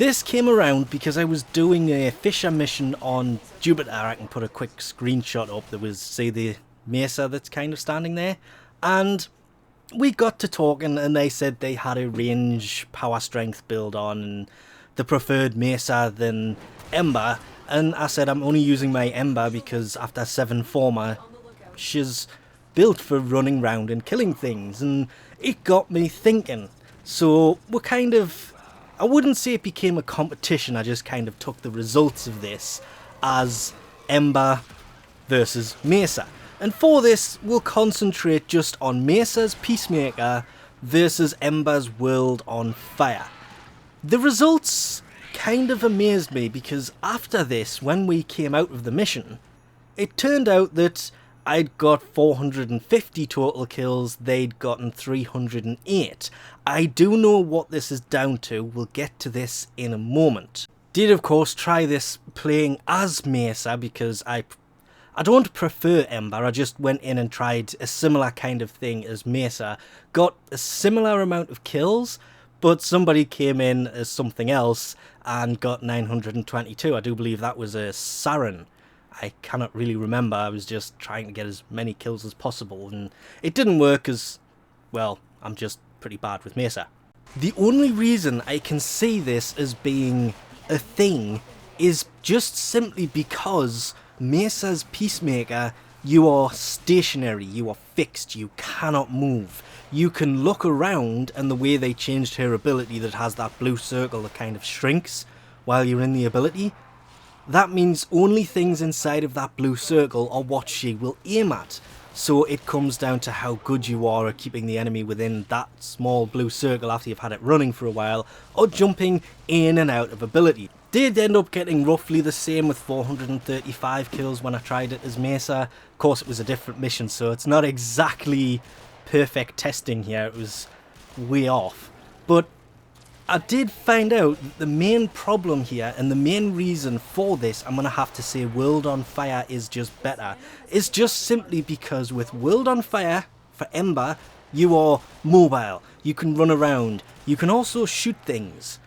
This came around because I was doing a Fisher mission on Jupiter. I can put a quick screenshot up. There was, say, the Mesa that's kind of standing there. And we got to talking and they said they had a range power strength build on and the preferred Mesa than Ember. And I said I'm only using my Ember because after 7 former, she's built for running around and killing things. And it got me thinking. So we're kind of... I wouldn't say it became a competition, I just kind of took the results of this as Ember versus Mesa. And for this, we'll concentrate just on Mesa's Peacemaker versus Ember's World on Fire. The results kind of amazed me because after this, when we came out of the mission, it turned out that I'd got 450 total kills, they'd gotten 308. I do know what this is down to, we'll get to this in a moment. Did of course try this playing as Mesa because I don't prefer Ember, I just went in and tried a similar kind of thing as Mesa. Got a similar amount of kills, but somebody came in as something else and got 922. I do believe that was a Saren. I cannot really remember, I was just trying to get as many kills as possible and it didn't work as, well, I'm just pretty bad with Mesa. The only reason I can see this as being a thing is just simply because Mesa's Peacemaker, you are stationary, you are fixed, you cannot move. You can look around and the way they changed her ability that has that blue circle that kind of shrinks while you're in the ability, that means only things inside of that blue circle are what she will aim at. So it comes down to how good you are at keeping the enemy within that small blue circle after you've had it running for a while, or jumping in and out of ability. Did end up getting roughly the same with 435 kills when I tried it as Mesa. Of course it was a different mission, so it's not exactly perfect testing here, it was way off. But I did find out that the main problem here and the main reason for this, I'm going to have to say World on Fire is just better, is just simply because with World on Fire, for Ember, you are mobile, you can run around, you can also shoot things.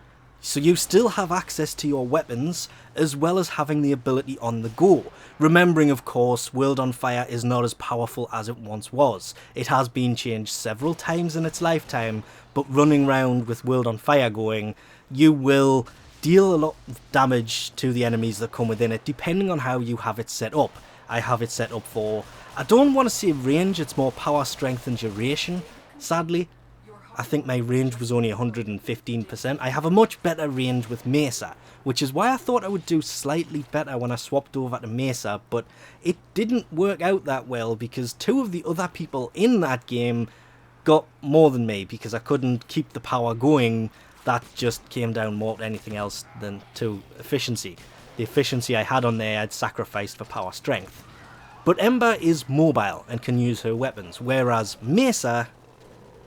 So you still have access to your weapons as well as having the ability on the go. Remembering of course World on Fire is not as powerful as it once was. It has been changed several times in its lifetime, but running around with World on Fire going, you will deal a lot of damage to the enemies that come within it depending on how you have it set up. I have it set up for, I don't want to say range, it's more power, strength and duration, sadly. I think my range was only 115%. I have a much better range with Mesa, which is why I thought I would do slightly better when I swapped over to Mesa, but it didn't work out that well because 2 of the other people in that game got more than me because I couldn't keep the power going. That just came down more to anything else than to efficiency. The efficiency I had on there I'd sacrificed for power strength. But Ember is mobile and can use her weapons, whereas Mesa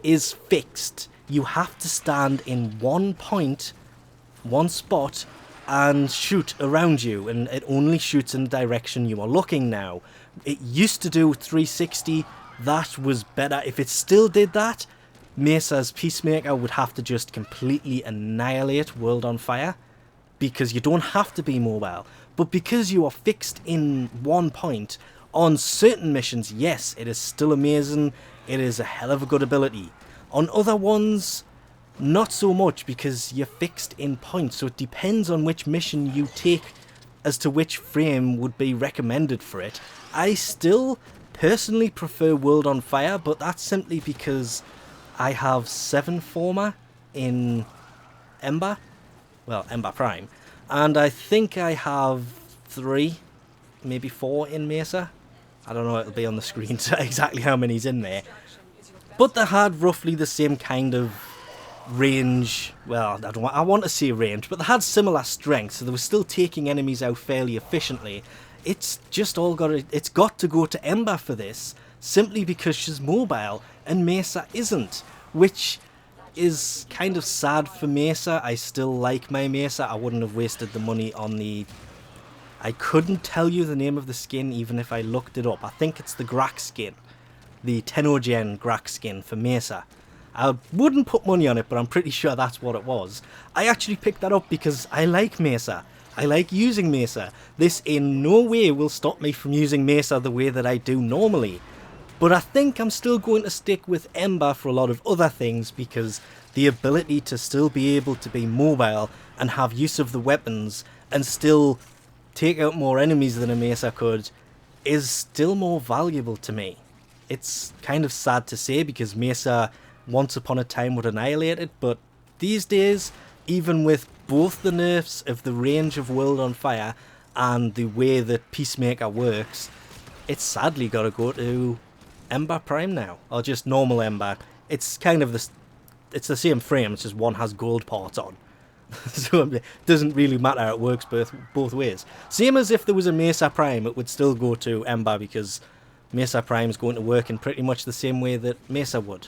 is fixed. You have to stand in one point, one spot, and shoot around you, and it only shoots in the direction you are looking now. It used to do 360, that was better. If it still did that, Mesa's Peacemaker would have to just completely annihilate World on Fire, because you don't have to be mobile. But because you are fixed in one point, on certain missions, yes, it is still amazing. It is a hell of a good ability. On other ones, not so much because you're fixed in points, so it depends on which mission you take as to which frame would be recommended for it. I still personally prefer World on Fire, but that's simply because I have 7 former in Ember, well, Ember Prime, and I think I have 3, maybe 4 in Mesa. I don't know, it'll be on the screen exactly how many's in there. But they had roughly the same kind of range, well, I want to say range, but they had similar strength, so they were still taking enemies out fairly efficiently. It's just all it's got to go to Ember for this, simply because she's mobile, and Mesa isn't, which is kind of sad for Mesa. I still like my Mesa, I wouldn't have wasted the money on the... I couldn't tell you the name of the skin even if I looked it up. I think it's the Grak skin. The Tenogen Grak skin for Mesa. I wouldn't put money on it, but I'm pretty sure that's what it was. I actually picked that up because I like Mesa. I like using Mesa. This in no way will stop me from using Mesa the way that I do normally. But I think I'm still going to stick with Ember for a lot of other things, because the ability to still be able to be mobile and have use of the weapons and still take out more enemies than a Mesa could is still more valuable to me. It's kind of sad to say, because Mesa once upon a time would annihilate it, but these days, even with both the nerfs of the range of World on Fire and the way that Peacemaker works, it's sadly got to go to Ember Prime now, or just normal Ember. It's kind of it's the same frame, it's just one has gold parts on. So it doesn't really matter, it works both ways. Same as if there was a Mesa Prime, it would still go to Ember, because Mesa Prime is going to work in pretty much the same way that Mesa would.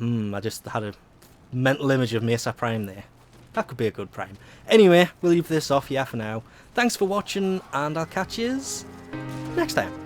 I just had a mental image of Mesa Prime there. That could be a good Prime. Anyway, we'll leave this off here for now. Thanks for watching, and I'll catch yous next time.